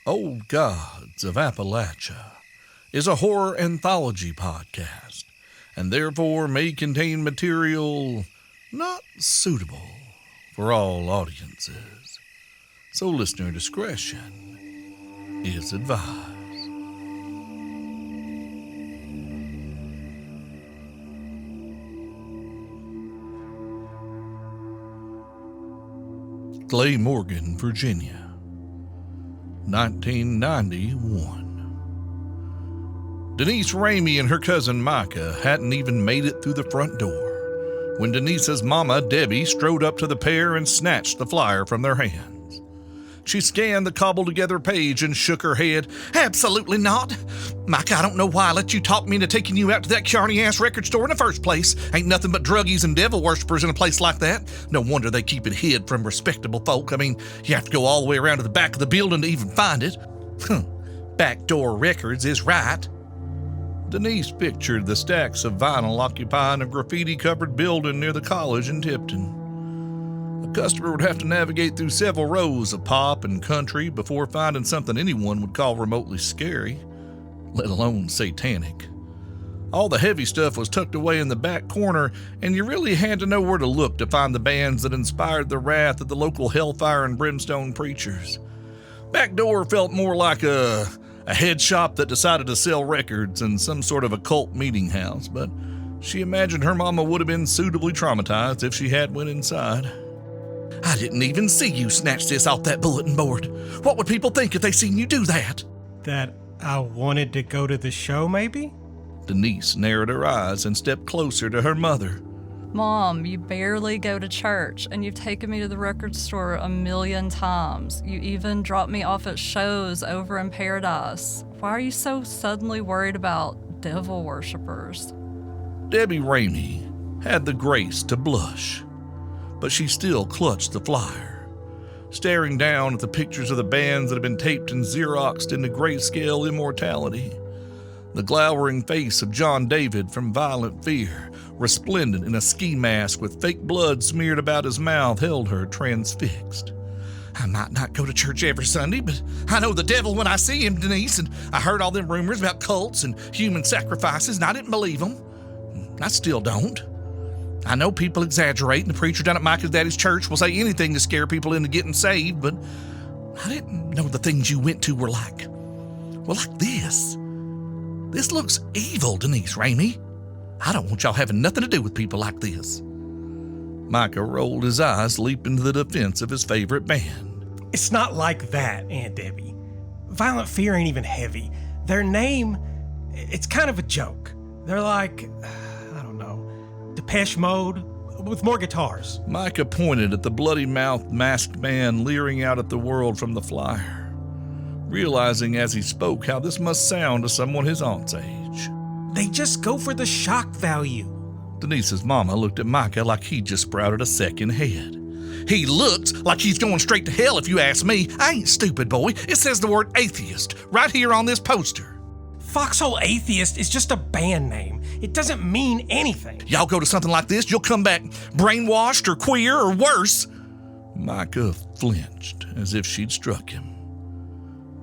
Old Gods of Appalachia is a horror anthology podcast, and therefore may contain material not suitable for all audiences. So listener discretion is advised. Clay Morgan, Virginia, 1991. Denise Ramey and her cousin Micah hadn't even made it through the front door when Denise's mama, Debbie, strode up to the pair and snatched the flyer from their hands. She scanned the cobbled-together page and shook her head. Absolutely not. Micah, I don't know why I let you talk me into taking you out to that carny-ass record store in the first place. Ain't nothing but druggies and devil worshippers in a place like that. No wonder they keep it hid from respectable folk. I mean, you have to go all the way around to the back of the building to even find it. Backdoor records is right. Denise pictured the stacks of vinyl occupying a graffiti-covered building near the college in Tipton. A customer would have to navigate through several rows of pop and country before finding something anyone would call remotely scary, let alone satanic. All the heavy stuff was tucked away in the back corner, and you really had to know where to look to find the bands that inspired the wrath of the local hellfire and brimstone preachers. Backdoor felt more like a head shop that decided to sell records and some sort of occult meeting house, but she imagined her mama would have been suitably traumatized if she had went inside. I didn't even see you snatch this off that bulletin board. What would people think if they seen you do that? That I wanted to go to the show, maybe? Denise narrowed her eyes and stepped closer to her mother. Mom, you barely go to church, and you've taken me to the record store 1,000,000 times. You even dropped me off at shows over in Paradise. Why are you so suddenly worried about devil worshippers? Debbie Ramey had the grace to blush, but she still clutched the flyer, staring down at the pictures of the bands that had been taped and Xeroxed into grayscale immortality. The glowering face of John David from Violent Fear, resplendent in a ski mask with fake blood smeared about his mouth, held her transfixed. I might not go to church every Sunday, but I know the devil when I see him, Denise, and I heard all them rumors about cults and human sacrifices, and I didn't believe them. I still don't. I know people exaggerate, and the preacher down at Micah's daddy's church will say anything to scare people into getting saved, but I didn't know the things you went to were like this. This looks evil, Denise Ramey. I don't want y'all having nothing to do with people like this. Micah rolled his eyes, leaping to the defense of his favorite band. It's not like that, Aunt Debbie. Violent Fear ain't even heavy. Their name, it's kind of a joke. They're like, Depeche Mode with more guitars. Micah pointed at the bloody-mouthed masked man leering out at the world from the flyer, realizing as he spoke how this must sound to someone his aunt's age. They just go for the shock value. Denise's mama looked at Micah like he'd just sprouted a second head. He looks like he's going straight to hell if you ask me. I ain't stupid, boy. It says the word atheist right here on this poster. Foxhole Atheist is just a band name. It doesn't mean anything. Y'all go to something like this, you'll come back brainwashed or queer or worse. Micah flinched as if she'd struck him.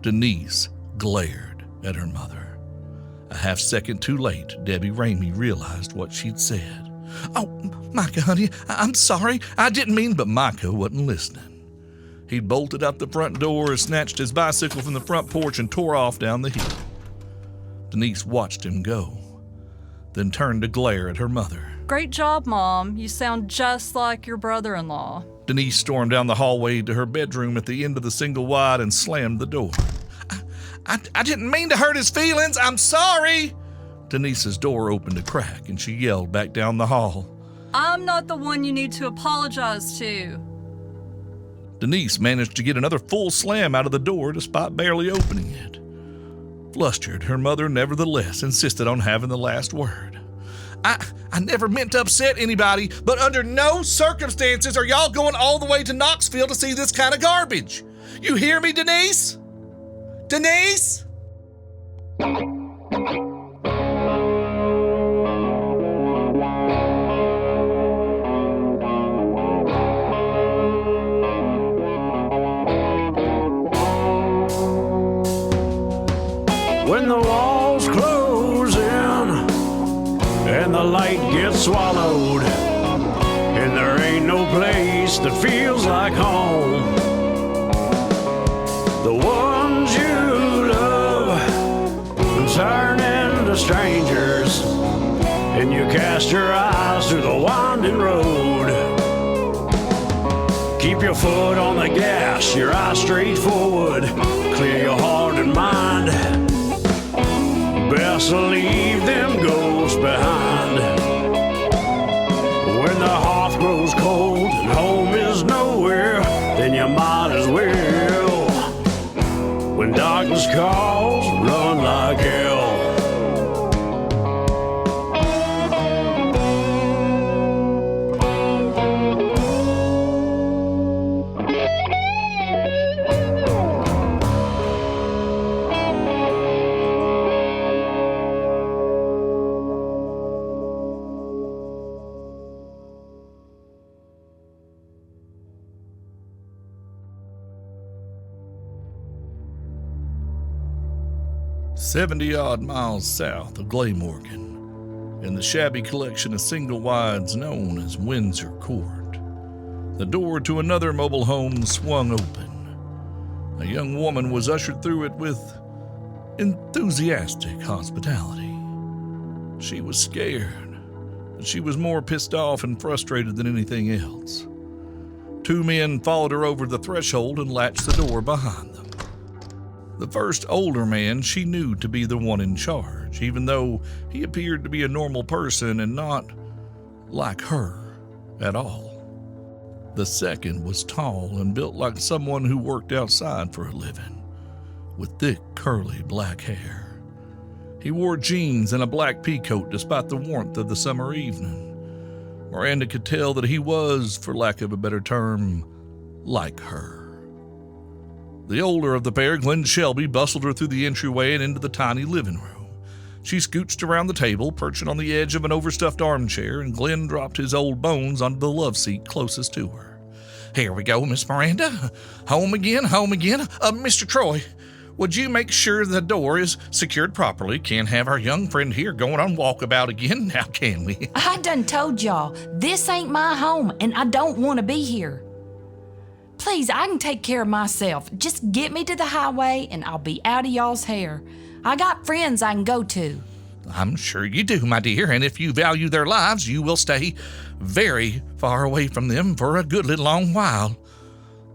Denise glared at her mother. A half second too late, Debbie Ramey realized what she'd said. Oh, Micah, honey, I'm sorry. I didn't mean... But Micah wasn't listening. He'd bolted out the front door and snatched his bicycle from the front porch and tore off down the hill. Denise watched him go, then turned to glare at her mother. Great job, Mom. You sound just like your brother-in-law. Denise stormed down the hallway to her bedroom at the end of the single wide and slammed the door. I didn't mean to hurt his feelings. I'm sorry. Denise's door opened a crack and she yelled back down the hall. I'm not the one you need to apologize to. Denise managed to get another full slam out of the door despite barely opening it. Flustered, her mother nevertheless insisted on having the last word. I never meant to upset anybody, but under no circumstances are y'all going all the way to Knoxville to see this kind of garbage. You hear me, Denise? Denise? when the walls close in and the light gets swallowed, and there ain't no place that feels like home. The ones you love turn into strangers, and you cast your eyes through the winding road. Keep your foot on the gas, your eyes straight forward, clear your heart and mind. Best to leave them ghosts behind. When the hearth grows cold and home is nowhere, then you might as well. When darkness calls, run like hell. "70-odd miles south of Glamorgan, in the shabby collection of single wides known as Windsor Court, the door to another mobile home swung open. A young woman was ushered through it with enthusiastic hospitality. She was scared, but she was more pissed off and frustrated than anything else. 2 men followed her over the threshold and latched the door behind them. The first older man she knew to be the one in charge, even though he appeared to be a normal person and not like her at all. The second was tall and built like someone who worked outside for a living, with thick, curly black hair. He wore jeans and a black peacoat despite the warmth of the summer evening. Miranda could tell that he was, for lack of a better term, like her. The older of the pair, Glenn Shelby, bustled her through the entryway and into the tiny living room. She scooched around the table, perching on the edge of an overstuffed armchair, and Glenn dropped his old bones onto the love seat closest to her. "Here we go, Miss Miranda. Home again, home again. Mr. Troy, would you make sure the door is secured properly? Can't have our young friend here going on walkabout again, now can we?" I done told y'all, this ain't my home, and I don't want to be here. Please, I can take care of myself. Just get me to the highway, and I'll be out of y'all's hair. I got friends I can go to. "I'm sure you do, my dear, and if you value their lives, you will stay very far away from them for a goodly long while.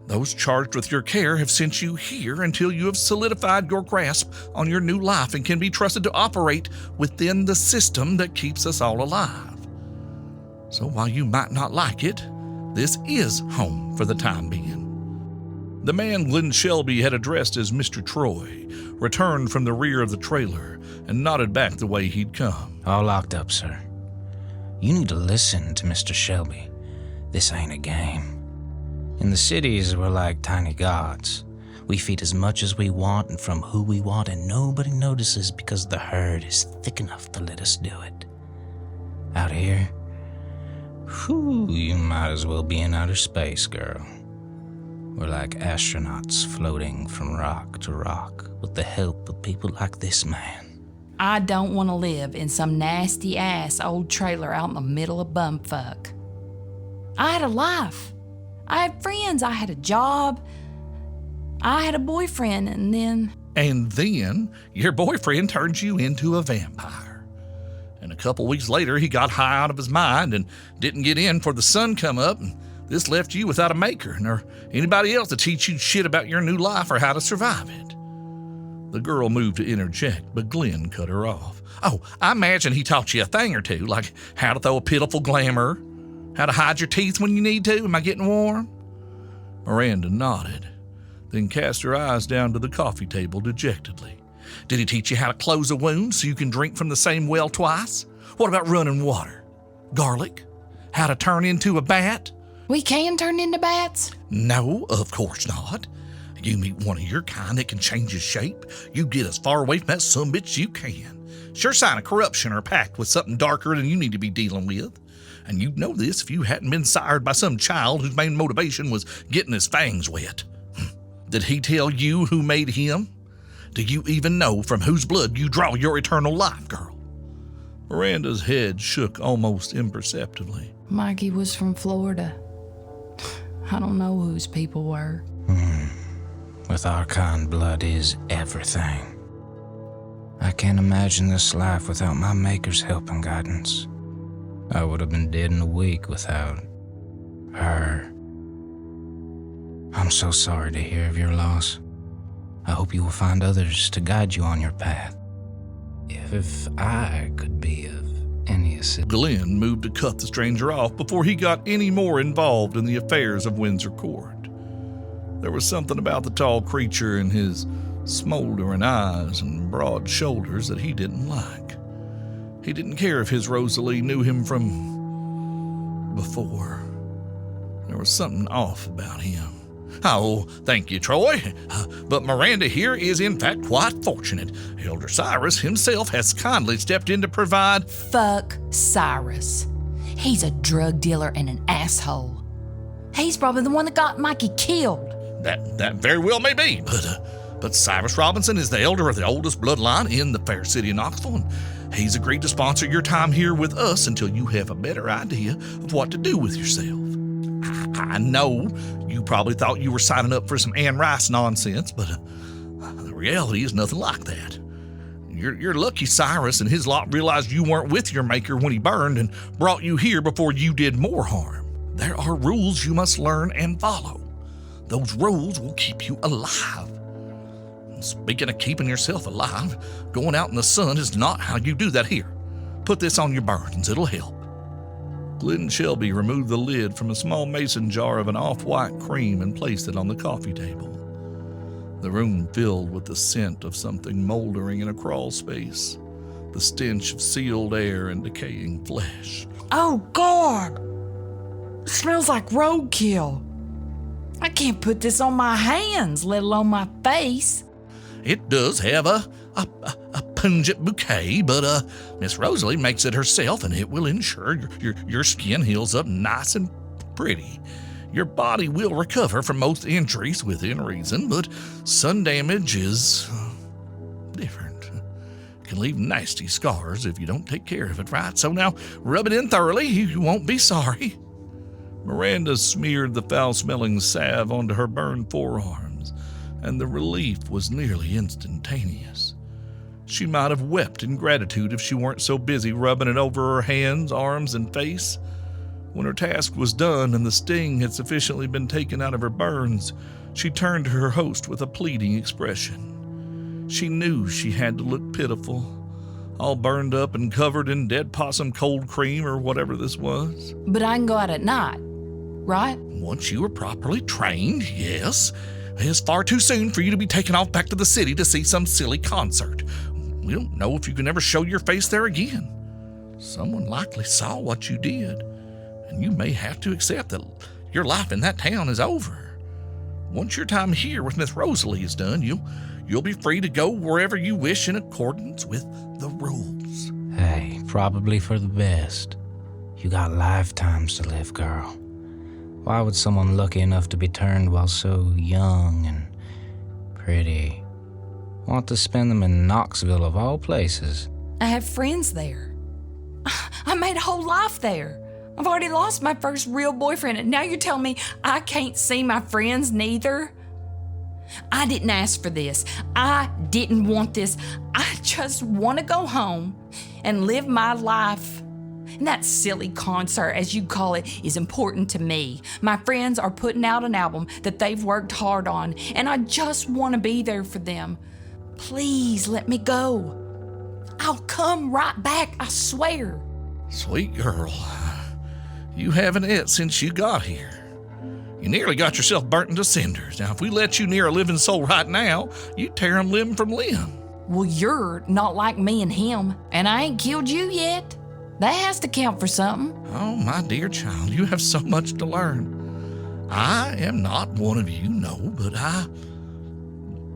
Those charged with your care have sent you here until you have solidified your grasp on your new life and can be trusted to operate within the system that keeps us all alive. So while you might not like it, this is home for the time being." The man Glenn Shelby had addressed as Mr. Troy returned from the rear of the trailer and nodded back the way he'd come. "All locked up, sir. You need to listen to Mr. Shelby. This ain't a game. In the cities, we're like tiny gods. We feed as much as we want and from who we want, and nobody notices because the herd is thick enough to let us do it. Out here, whew, you might as well be in outer space, girl. We're like astronauts floating from rock to rock with the help of people like this man." I don't want to live in some nasty-ass old trailer out in the middle of bumfuck. I had a life. I had friends. I had a job. I had a boyfriend, and then... And then your boyfriend turned you into a vampire. And a couple weeks later, he got high out of his mind and didn't get in before the sun come up, and this left you without a maker nor anybody else to teach you shit about your new life or how to survive it. The girl moved to interject, but Glenn cut her off. "Oh, I imagine he taught you a thing or two, like how to throw a pitiful glamour, how to hide your teeth when you need to. Am I getting warm?" Miranda nodded, then cast her eyes down to the coffee table dejectedly. "Did he teach you how to close a wound so you can drink from the same well twice? What about running water? Garlic? How to turn into a bat?" We can turn into bats? "No, of course not. You meet one of your kind that can change his shape, you get as far away from that sumbitch you can. Sure sign of corruption or packed with something darker than you need to be dealing with. And you'd know this if you hadn't been sired by some child whose main motivation was getting his fangs wet. Did he tell you who made him? Do you even know from whose blood you draw your eternal life, girl? Miranda's head shook almost imperceptibly. Mikey was from Florida. I don't know whose people were. With our kind, blood is everything. I can't imagine this life without my Maker's help and guidance. I would have been dead in a week without her. I'm so sorry to hear of your loss. I hope you will find others to guide you on your path. If I could be of any assistance. Glenn moved to cut the stranger off before he got any more involved in the affairs of Windsor Court. There was something about the tall creature and his smoldering eyes and broad shoulders that he didn't like. He didn't care if his Rosalie knew him from before. There was something off about him. Oh, thank you, Troy. But Miranda here is in fact quite fortunate. Elder Cyrus himself has kindly stepped in to provide... Fuck Cyrus. He's a drug dealer and an asshole. He's probably the one that got Mikey killed. That very well may be, but Cyrus Robinson is the elder of the oldest bloodline in the fair city of Knoxville, and he's agreed to sponsor your time here with us until you have a better idea of what to do with yourself. I know you probably thought you were signing up for some Anne Rice nonsense, but the reality is nothing like that. You're lucky Cyrus and his lot realized you weren't with your Maker when he burned and brought you here before you did more harm. There are rules you must learn and follow. Those rules will keep you alive. Speaking of keeping yourself alive, going out in the sun is not how you do that here. Put this on your burns, it'll help. Glenn Shelby removed the lid from a small mason jar of an off-white cream and placed it on the coffee table. The room filled with the scent of something moldering in a crawl space, the stench of sealed air and decaying flesh. Oh, God! It smells like roadkill. I can't put this on my hands, let alone my face. It does have a pungent bouquet, but Miss Rosalie makes it herself, and it will ensure your skin heals up nice and pretty. Your body will recover from most injuries within reason, but sun damage is different. It can leave nasty scars if you don't take care of it right. So now, rub it in thoroughly. You won't be sorry. Miranda smeared the foul-smelling salve onto her burned forearms, and the relief was nearly instantaneous. She might have wept in gratitude if she weren't so busy rubbing it over her hands, arms, and face. When her task was done and the sting had sufficiently been taken out of her burns, she turned to her host with a pleading expression. She knew she had to look pitiful, all burned up and covered in dead possum cold cream or whatever this was. But I can go out at night, right? Once you are properly trained, yes. It's far too soon for you to be taken off back to the city to see some silly concert. We don't know if you can ever show your face there again. Someone likely saw what you did, and you may have to accept that your life in that town is over. Once your time here with Miss Rosalie is done, you'll be free to go wherever you wish in accordance with the rules. Hey, probably for the best. You got lifetimes to live, girl. Why would someone lucky enough to be turned while so young and pretty want to spend them in Knoxville of all places? I have friends there. I made a whole life there. I've already lost my first real boyfriend, and now you're telling me I can't see my friends neither? I didn't ask for this. I didn't want this. I just want to go home and live my life. And that silly concert, as you call it, is important to me. My friends are putting out an album that they've worked hard on, and I just want to be there for them. Please let me go. I'll come right back, I swear. Sweet girl, you haven't ate since you got here. You nearly got yourself burnt into cinders. Now, if we let you near a living soul right now, you'd tear him limb from limb. Well, you're not like me and him, and I ain't killed you yet. That has to count for something. Oh, my dear child, you have so much to learn. I am not one of you, no, but I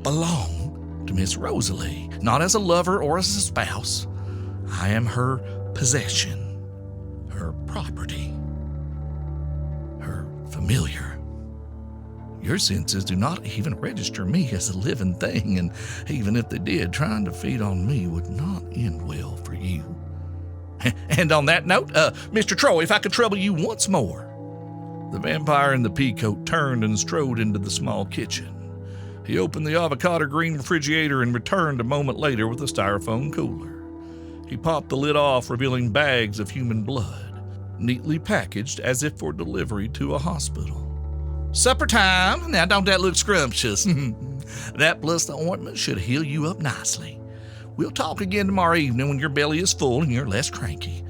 belong to Miss Rosalie, not as a lover or as a spouse. I am her possession, her property, her familiar. Your senses do not even register me as a living thing, and even if they did, trying to feed on me would not end well for you. And on that note, Mr. Troy, if I could trouble you once more. The vampire in the peacoat turned and strode into the small kitchen. He opened the avocado green refrigerator and returned a moment later with a styrofoam cooler. He popped the lid off, revealing bags of human blood, neatly packaged as if for delivery to a hospital. Supper time. Now, don't that look scrumptious? That plus the ointment should heal you up nicely. We'll talk again tomorrow evening when your belly is full and you're less cranky.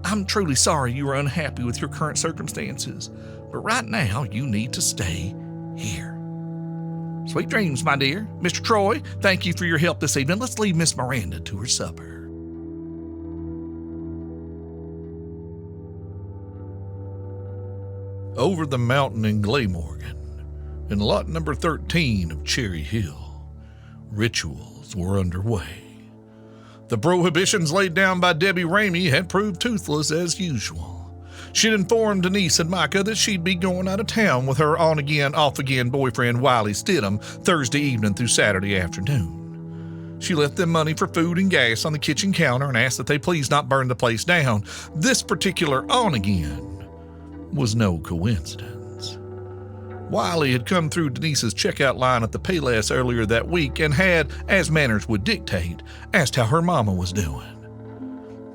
I'm truly sorry you are unhappy with your current circumstances, but right now you need to stay here. Sweet dreams, my dear. Mr. Troy, thank you for your help this evening. Let's leave Miss Miranda to her supper. Over the mountain in Glamorgan, in lot number 13 of Cherry Hill, rituals were underway. The prohibitions laid down by Debbie Ramey had proved toothless as usual. She'd informed Denise and Micah that she'd be going out of town with her on-again, off-again boyfriend Wiley Stidham Thursday evening through Saturday afternoon. She left them money for food and gas on the kitchen counter and asked that they please not burn the place down. This particular on-again was no coincidence. Wiley had come through Denise's checkout line at the Payless earlier that week and had, as manners would dictate, asked how her mama was doing.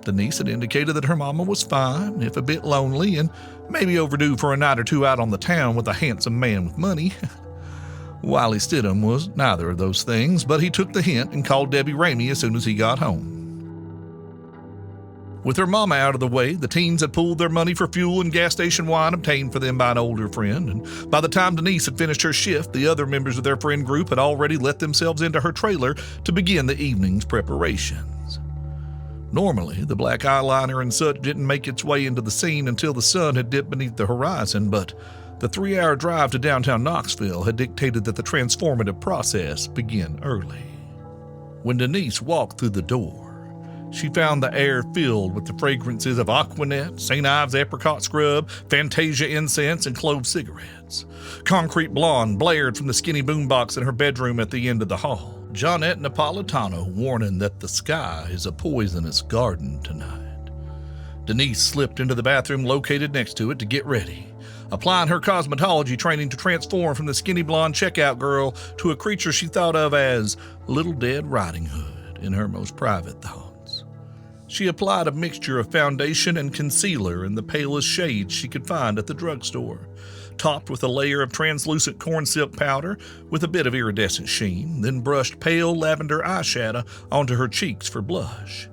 Denise had indicated that her mama was fine, if a bit lonely, and maybe overdue for a night or two out on the town with a handsome man with money. Wiley Stidham was neither of those things, but he took the hint and called Debbie Ramey as soon as he got home. With her mama out of the way, the teens had pooled their money for fuel and gas station wine obtained for them by an older friend, and by the time Denise had finished her shift, the other members of their friend group had already let themselves into her trailer to begin the evening's preparations. Normally, the black eyeliner and such didn't make its way into the scene until the sun had dipped beneath the horizon, but the 3-hour drive to downtown Knoxville had dictated that the transformative process begin early. When Denise walked through the door, she found the air filled with the fragrances of Aquanet, St. Ives apricot scrub, Fantasia incense, and clove cigarettes. Concrete Blonde blared from the skinny boombox in her bedroom at the end of the hall. Johnette Napolitano warning that the sky is a poisonous garden tonight. Denise slipped into the bathroom located next to it to get ready, applying her cosmetology training to transform from the skinny blonde checkout girl to a creature she thought of as Little Dead Riding Hood in her most private thoughts. She applied a mixture of foundation and concealer in the palest shades she could find at the drugstore, topped with a layer of translucent corn silk powder with a bit of iridescent sheen, then brushed pale lavender eyeshadow onto her cheeks for blush.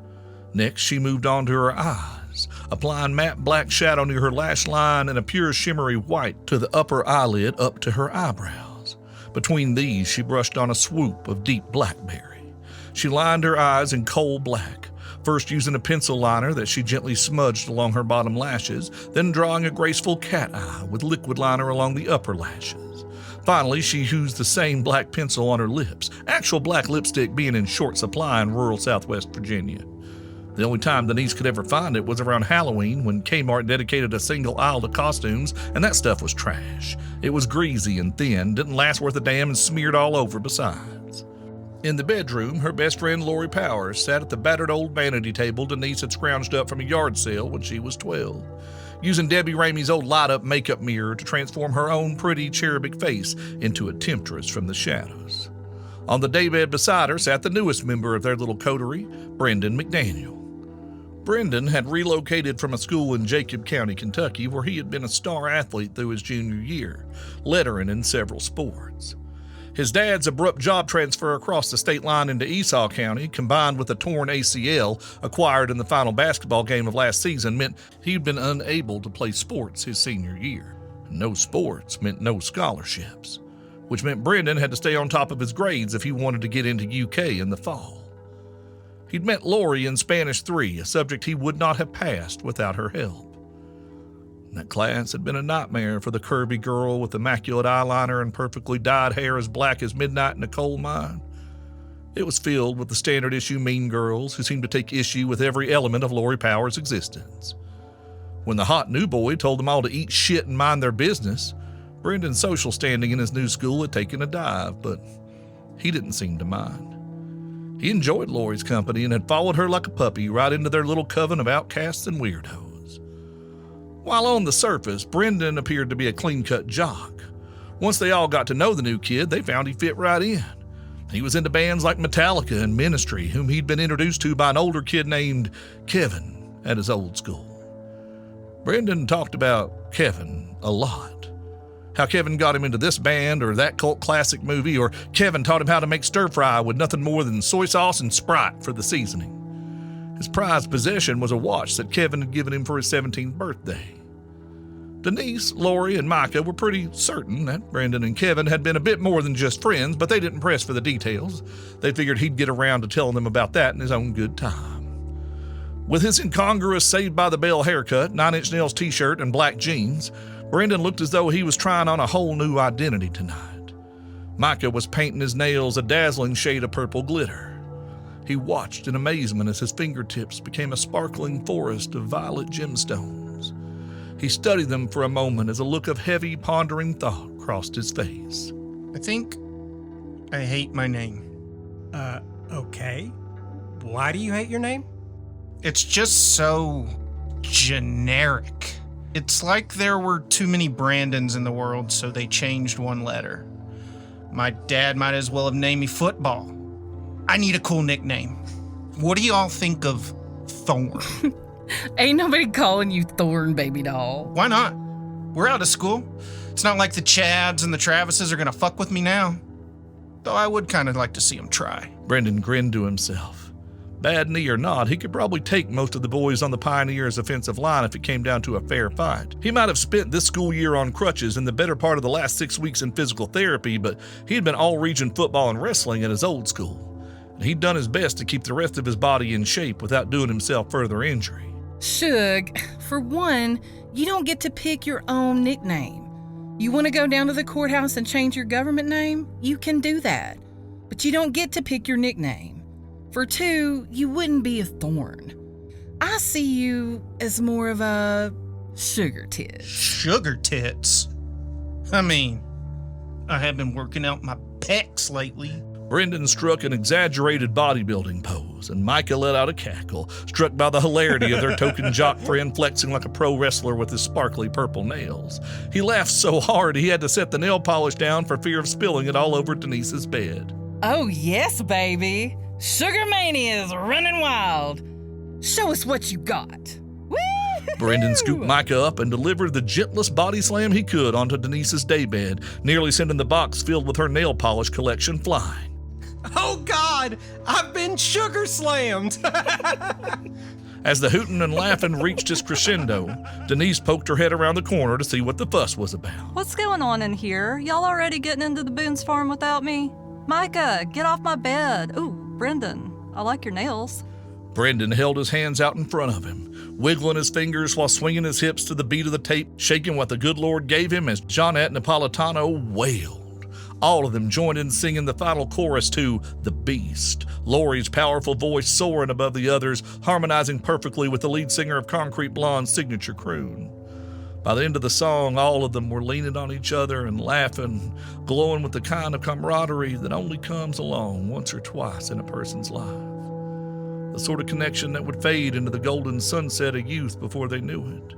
Next, she moved on to her eyes, applying matte black shadow near her lash line and a pure shimmery white to the upper eyelid up to her eyebrows. Between these, she brushed on a swoop of deep blackberry. She lined her eyes in coal black, first using a pencil liner that she gently smudged along her bottom lashes, then drawing a graceful cat eye with liquid liner along the upper lashes. Finally, she used the same black pencil on her lips, actual black lipstick being in short supply in rural Southwest Virginia. The only time Denise could ever find it was around Halloween when Kmart dedicated a single aisle to costumes, and that stuff was trash. It was greasy and thin, didn't last worth a damn, and smeared all over besides. In the bedroom, her best friend Lori Powers sat at the battered old vanity table Denise had scrounged up from a yard sale when she was 12, using Debbie Ramey's old light-up makeup mirror to transform her own pretty cherubic face into a temptress from the shadows. On the daybed beside her sat the newest member of their little coterie, Brendan McDaniel. Brendan had relocated from a school in Jacob County, Kentucky, where he had been a star athlete through his junior year, lettering in several sports. His dad's abrupt job transfer across the state line into Esau County, combined with a torn ACL acquired in the final basketball game of last season, meant he'd been unable to play sports his senior year. No sports meant no scholarships, which meant Brendan had to stay on top of his grades if he wanted to get into UK in the fall. He'd met Lori in Spanish 3, a subject he would not have passed without her help. That class had been a nightmare for the curvy girl with immaculate eyeliner and perfectly dyed hair as black as midnight in a coal mine. It was filled with the standard issue mean girls who seemed to take issue with every element of Lori Powers' existence. When the hot new boy told them all to eat shit and mind their business, Brendan's social standing in his new school had taken a dive, but he didn't seem to mind. He enjoyed Lori's company and had followed her like a puppy right into their little coven of outcasts and weirdos. While on the surface, Brendan appeared to be a clean-cut jock. Once they all got to know the new kid, they found he fit right in. He was into bands like Metallica and Ministry, whom he'd been introduced to by an older kid named Kevin at his old school. Brendan talked about Kevin a lot. How Kevin got him into this band or that cult classic movie, or Kevin taught him how to make stir-fry with nothing more than soy sauce and Sprite for the seasoning. His prized possession was a watch that Kevin had given him for his 17th birthday. Denise, Lori, and Micah were pretty certain that Brendan and Kevin had been a bit more than just friends, but they didn't press for the details. They figured he'd get around to telling them about that in his own good time. With his incongruous Saved by the Bell haircut, 9 Inch Nails t-shirt, and black jeans, Brendan looked as though he was trying on a whole new identity tonight. Micah was painting his nails a dazzling shade of purple glitter. He watched in amazement as his fingertips became a sparkling forest of violet gemstones. He studied them for a moment as a look of heavy, pondering thought crossed his face. I think I hate my name. Okay. Why do you hate your name? It's just so generic. It's like there were too many Brandons in the world, so they changed one letter. My dad might as well have named me Football. I need a cool nickname. What do y'all think of Thorn? Ain't nobody calling you Thorn, baby doll. Why not? We're out of school. It's not like the Chads and the Travises are gonna fuck with me now. Though I would kind of like to see them try. Brendan grinned to himself. Bad knee or not, he could probably take most of the boys on the Pioneers' offensive line if it came down to a fair fight. He might have spent this school year on crutches and the better part of the last 6 weeks in physical therapy, but he had been all-region football and wrestling at his old school. And he'd done his best to keep the rest of his body in shape without doing himself further injury. Shug, for one, you don't get to pick your own nickname. You want to go down to the courthouse and change your government name? You can do that. But you don't get to pick your nickname. For two, you wouldn't be a thorn. I see you as more of a sugar tit. Sugar tits? I mean, I have been working out my pecs lately. Brendan struck an exaggerated bodybuilding pose, and Micah let out a cackle, struck by the hilarity of their token jock friend flexing like a pro wrestler with his sparkly purple nails. He laughed so hard he had to set the nail polish down for fear of spilling it all over Denise's bed. Oh, yes, baby. Sugar Mania is running wild. Show us what you got. Woo! Brendan scooped Micah up and delivered the gentlest body slam he could onto Denise's daybed, nearly sending the box filled with her nail polish collection flying. Oh, God! I've been sugar slammed! As the hooting and laughing reached its crescendo, Denise poked her head around the corner to see what the fuss was about. What's going on in here? Y'all already getting into the Boone's farm without me? Micah, get off my bed. Ooh, Brendan, I like your nails. Brendan held his hands out in front of him, wiggling his fingers while swinging his hips to the beat of the tape, shaking what the good Lord gave him as Johnette Napolitano wailed. All of them joined in singing the final chorus to The Beast, Lori's powerful voice soaring above the others, harmonizing perfectly with the lead singer of Concrete Blonde's signature croon. By the end of the song, all of them were leaning on each other and laughing, glowing with the kind of camaraderie that only comes along once or twice in a person's life. The sort of connection that would fade into the golden sunset of youth before they knew it.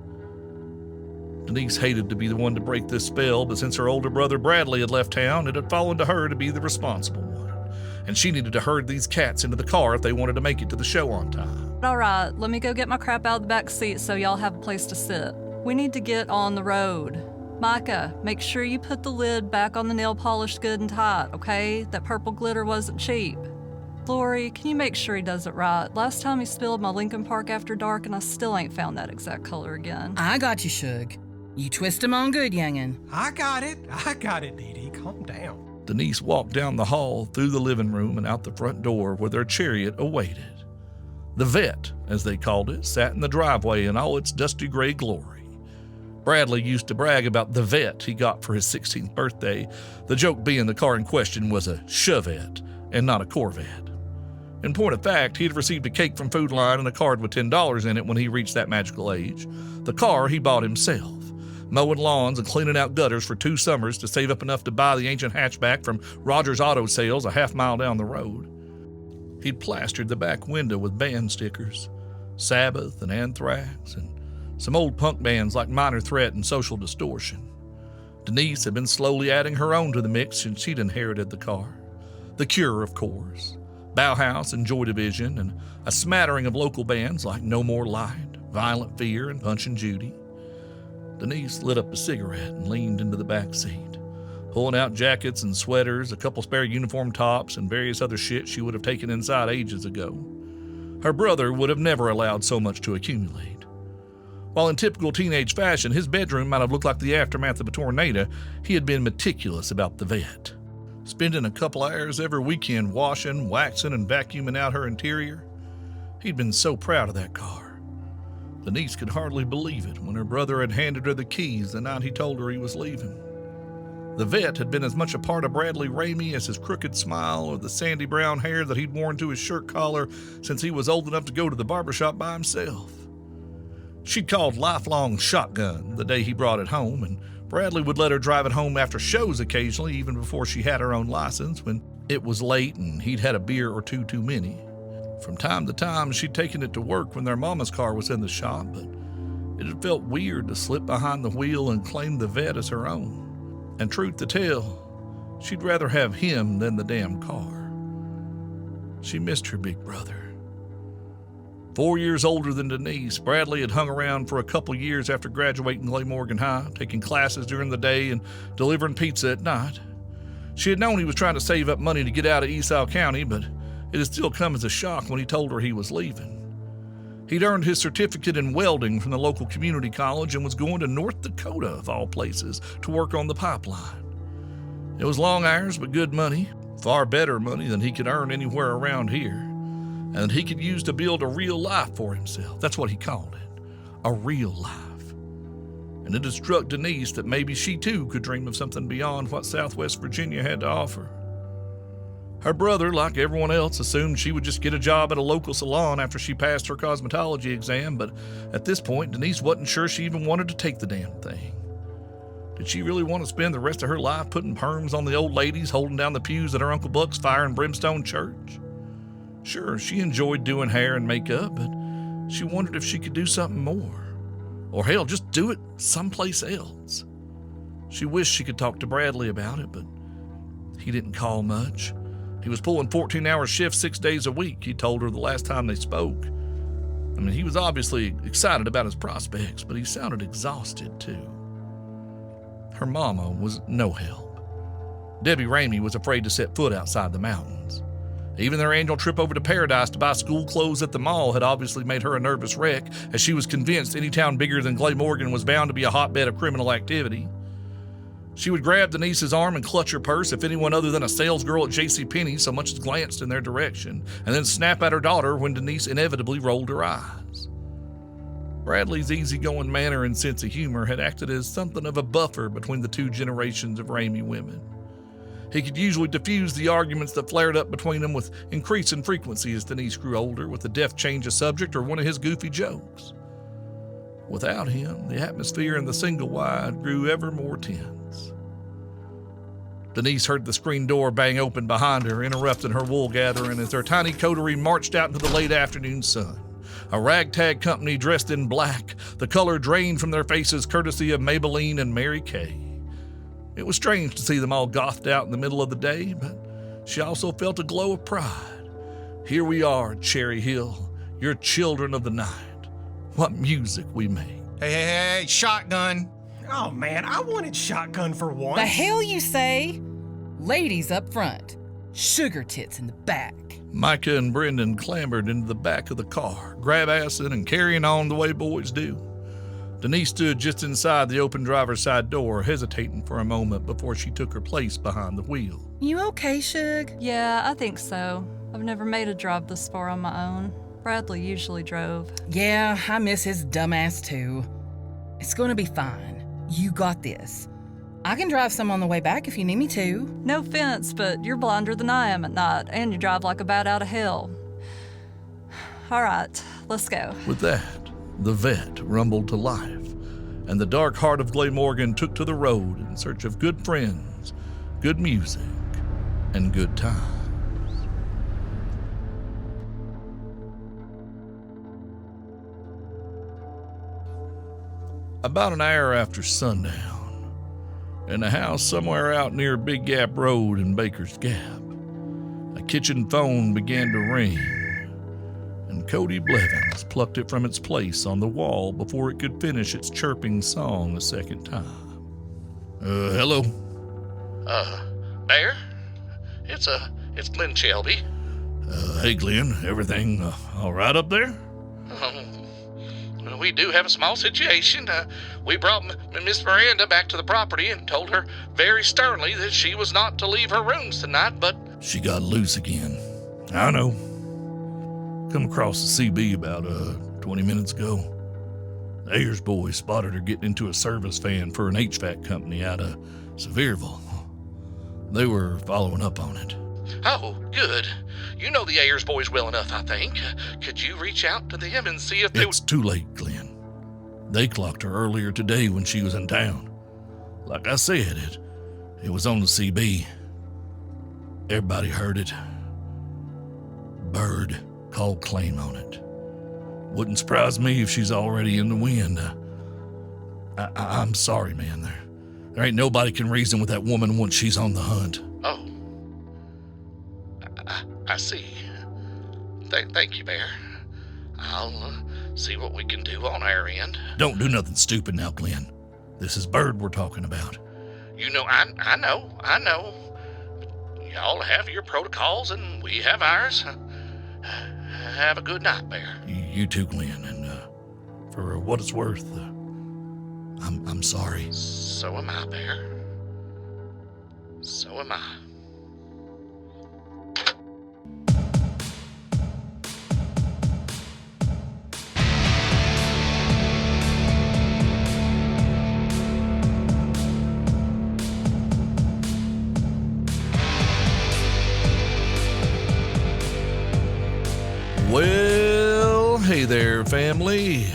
Denise hated to be the one to break this spell, but since her older brother Bradley had left town, it had fallen to her to be the responsible one. And she needed to herd these cats into the car if they wanted to make it to the show on time. All right, let me go get my crap out of the back seat so y'all have a place to sit. We need to get on the road. Micah, make sure you put the lid back on the nail polish good and tight, okay? That purple glitter wasn't cheap. Lori, can you make sure he does it right? Last time he spilled my Lincoln Park After Dark and I still ain't found that exact color again. I got you, Shug. You twist him on good, youngin'. I got it, Dee Dee. Calm down. Denise walked down the hall, through the living room, and out the front door where their chariot awaited. The vet, as they called it, sat in the driveway in all its dusty gray glory. Bradley used to brag about the vet he got for his 16th birthday, the joke being the car in question was a Chevette and not a Corvette. In point of fact, he had received a cake from Food Line and a card with $10 in it when he reached that magical age. The car he bought himself. mowing lawns and cleaning out gutters for 2 summers to save up enough to buy the ancient hatchback from Rogers Auto Sales a half-mile down the road. He'd plastered the back window with band stickers, Sabbath and Anthrax, and some old punk bands like Minor Threat and Social Distortion. Denise had been slowly adding her own to the mix since she'd inherited the car. The Cure, of course, Bauhaus and Joy Division, and a smattering of local bands like No More Light, Violent Fear, and Punch and Judy. Denise lit up a cigarette and leaned into the back seat, pulling out jackets and sweaters, a couple spare uniform tops, and various other shit she would have taken inside ages ago. Her brother would have never allowed so much to accumulate. While in typical teenage fashion, his bedroom might have looked like the aftermath of a tornado, he had been meticulous about the vet, spending a couple hours every weekend washing, waxing, and vacuuming out her interior. He'd been so proud of that car. Denise could hardly believe it when her brother had handed her the keys the night he told her he was leaving. The vet had been as much a part of Bradley Ramey as his crooked smile or the sandy brown hair that he'd worn to his shirt collar since he was old enough to go to the barbershop by himself. She'd called lifelong shotgun the day he brought it home, and Bradley would let her drive it home after shows occasionally, even before she had her own license, when it was late and he'd had a beer or two too many. From time to time, she'd taken it to work when their mama's car was in the shop, but it had felt weird to slip behind the wheel and claim the vet as her own. And truth to tell, she'd rather have him than the damn car. She missed her big brother. 4 years older than Denise, Bradley had hung around for a couple years after graduating Glamorgan High, taking classes during the day and delivering pizza at night. She had known he was trying to save up money to get out of Esau County, but it had still come as a shock when he told her he was leaving. He'd earned his certificate in welding from the local community college and was going to North Dakota, of all places, to work on the pipeline. It was long hours, but good money, far better money than he could earn anywhere around here, and he could use to build a real life for himself. That's what he called it, a real life. And it had struck Denise that maybe she too could dream of something beyond what Southwest Virginia had to offer. Her brother, like everyone else, assumed she would just get a job at a local salon after she passed her cosmetology exam, but at this point, Denise wasn't sure she even wanted to take the damn thing. Did she really want to spend the rest of her life putting perms on the old ladies holding down the pews at her Uncle Buck's fire and brimstone church? Sure, she enjoyed doing hair and makeup, but she wondered if she could do something more. Or hell, just do it someplace else. She wished she could talk to Bradley about it, but he didn't call much. He was pulling 14-hour shifts 6 days a week, he told her the last time they spoke. I mean, he was obviously excited about his prospects, but he sounded exhausted too. Her mama was no help. Debbie Ramey was afraid to set foot outside the mountains. Even their annual trip over to Paradise to buy school clothes at the mall had obviously made her a nervous wreck, as she was convinced any town bigger than Glamorgan was bound to be a hotbed of criminal activity. She would grab Denise's arm and clutch her purse if anyone other than a salesgirl at JCPenney so much as glanced in their direction, and then snap at her daughter when Denise inevitably rolled her eyes. Bradley's easygoing manner and sense of humor had acted as something of a buffer between the two generations of Ramey women. He could usually diffuse the arguments that flared up between them with increasing frequency as Denise grew older, with a deft change of subject or one of his goofy jokes. Without him, the atmosphere in the single wide grew ever more tense. Denise heard the screen door bang open behind her, interrupting her wool gathering as their tiny coterie marched out into the late afternoon sun. A ragtag company dressed in black, the color drained from their faces courtesy of Maybelline and Mary Kay. It was strange to see them all gothed out in the middle of the day, but she also felt a glow of pride. Here we are at Cherry Hill, your children of the night. What music we make. Hey, shotgun. Oh man, I wanted shotgun for once. The hell you say? Ladies up front, sugar tits in the back. Micah and Brendan clambered into the back of the car, grab-assing and carrying on the way boys do. Denise stood just inside the open driver's side door, hesitating for a moment before she took her place behind the wheel. You okay, Shug? Yeah, I think so. I've never made a drive this far on my own. Bradley usually drove. Yeah, I miss his dumbass too. It's gonna be fine. You got this. I can drive some on the way back if you need me to. No offense, but you're blinder than I am at night, and you drive like a bat out of hell. All right, let's go. With that, the vet rumbled to life, and the dark heart of Glamorgan took to the road in search of good friends, good music, and good times. About an hour after sundown, in a house somewhere out near Big Gap Road in Baker's Gap, a kitchen phone began to ring, and Cody Blevins plucked it from its place on the wall before it could finish its chirping song a second time. Hello? Bear? It's Glenn Shelby. Hey, Glenn, everything all right up there? We do have a small situation. We brought Miss Miranda back to the property and told her very sternly that she was not to leave her rooms tonight, but... She got loose again. I know. Come across the CB about 20 minutes ago. The Ayers boys spotted her getting into a service van for an HVAC company out of Sevierville. They were following up on it. Oh, good. You know the Ayers boys well enough, I think. Could you reach out to them and see if they... It's too late, Glenn. They clocked her earlier today when she was in town. Like I said, it was on the CB. Everybody heard it. Bird called claim on it. Wouldn't surprise me if she's already in the wind. I'm sorry, man. There ain't nobody can reason with that woman once she's on the hunt. Oh. I see. Thank you, Bear. I'll see what we can do on our end. Don't do nothing stupid now, Glenn. This is Bird we're talking about. You know, I know. Y'all have your protocols and we have ours. Have a good night, Bear. You too, Glenn, and for what it's worth, I'm sorry. So am I, Bear. So am I. Well, hey there, family.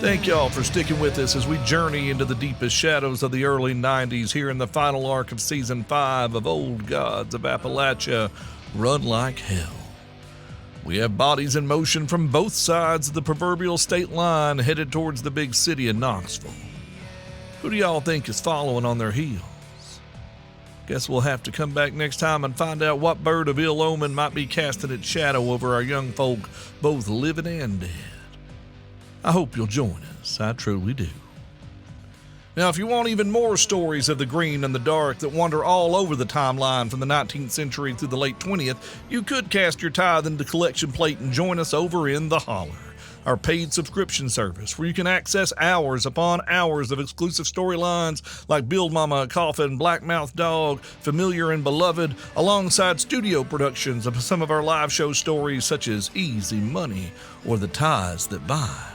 Thank y'all for sticking with us as we journey into the deepest shadows of the early 90s here in the final arc of Season 5 of Old Gods of Appalachia, Run Like Hell. We have bodies in motion from both sides of the proverbial state line headed towards the big city of Knoxville. Who do y'all think is following on their heels? Guess we'll have to come back next time and find out what bird of ill omen might be casting its shadow over our young folk, both living and dead. I hope you'll join us. I truly do. Now, if you want even more stories of the green and the dark that wander all over the timeline from the 19th century through the late 20th, you could cast your tithe into collection plate and join us over in The Holler, our paid subscription service, where you can access hours upon hours of exclusive storylines like Build Mama a Coffin, Blackmouth Dog, Familiar and Beloved, alongside studio productions of some of our live show stories such as Easy Money or The Ties That Bind.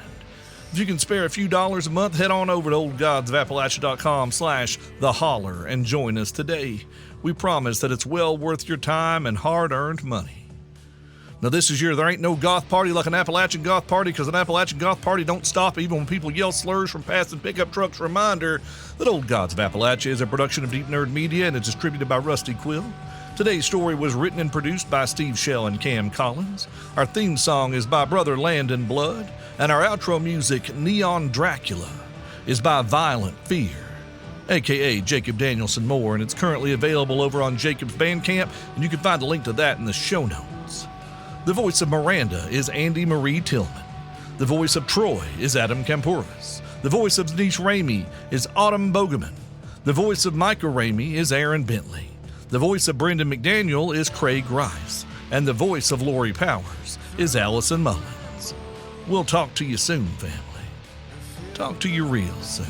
If you can spare a few dollars a month, head on over to oldgodsofappalachia.com/theholler and join us today. We promise that it's well worth your time and hard-earned money. Now, this is there ain't no goth party like an Appalachian goth party, because an Appalachian goth party don't stop even when people yell slurs from passing pickup trucks. Reminder that Old Gods of Appalachia is a production of Deep Nerd Media and is distributed by Rusty Quill. Today's story was written and produced by Steve Shell and Cam Collins. Our theme song is by Brother Landon Blood, and our outro music, Neon Dracula, is by Violent Fear, a.k.a. Jacob Danielson Moore, and it's currently available over on Jacob's Bandcamp, and you can find a link to that in the show notes. The voice of Miranda is Andie Marie Tillman. The voice of Troy is Adam Kampouris. The voice of Denise Ramey is Autumn Boegeman. The voice of Micah Ramey is Aaron Bentley. The voice of Brendan McDaniel is Craig Rice. And the voice of Lori Powers is Allison Mullins. We'll talk to you soon, family. Talk to you real soon.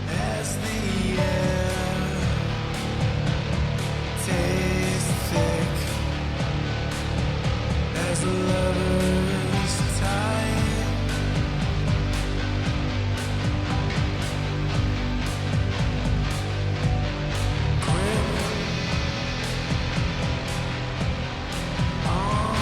As the air tastes thick, as lovers tie, grip on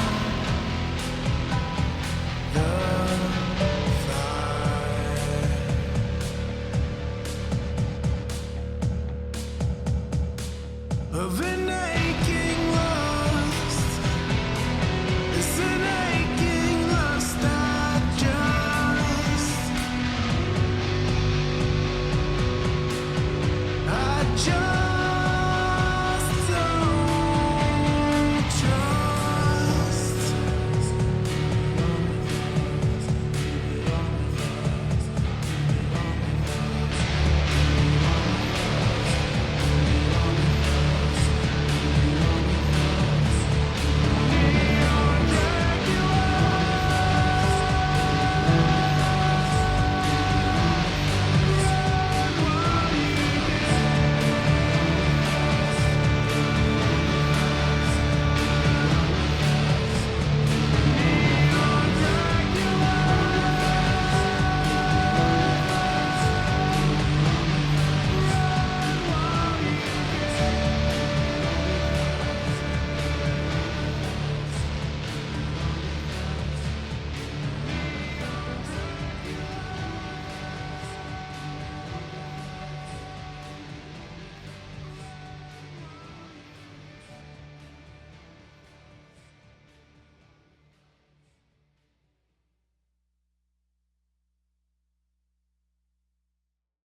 Just